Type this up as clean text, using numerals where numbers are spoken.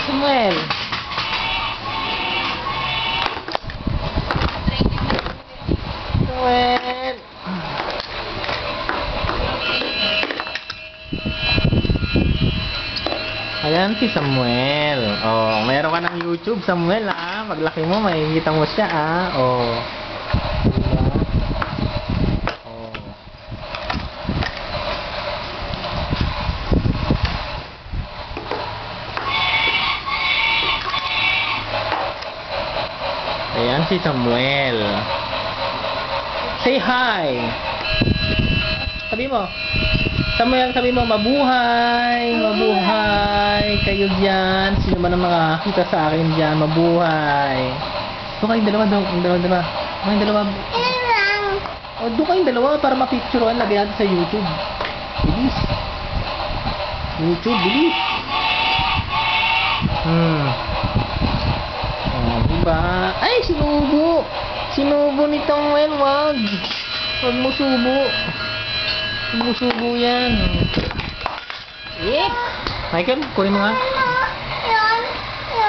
Samuel. Samuel. Ayan si Samuel. Oh, meron ka ng YouTube, Samuel, ah. Paglaki mo, makikita mo siya, ah. Oh. Diba? Oh. Ayan si Samuel. Say hi. Sabi mo. Samuel, sabi mo, mabuhay, mabuhay kayo dyan. Sino man ang makakita sa akin dyan, mabuhay. Doon kayong dalawa, doon kayong dalawa. O, doon kayong dalawa para mapicturean, lagyan natin sa YouTube. Bilis. YouTube, bilis. O, diba? Ay, sinubo. Sinubo ni Samuel, wag. Wag mo subo. Subo yan. Michael, kunin mo nga.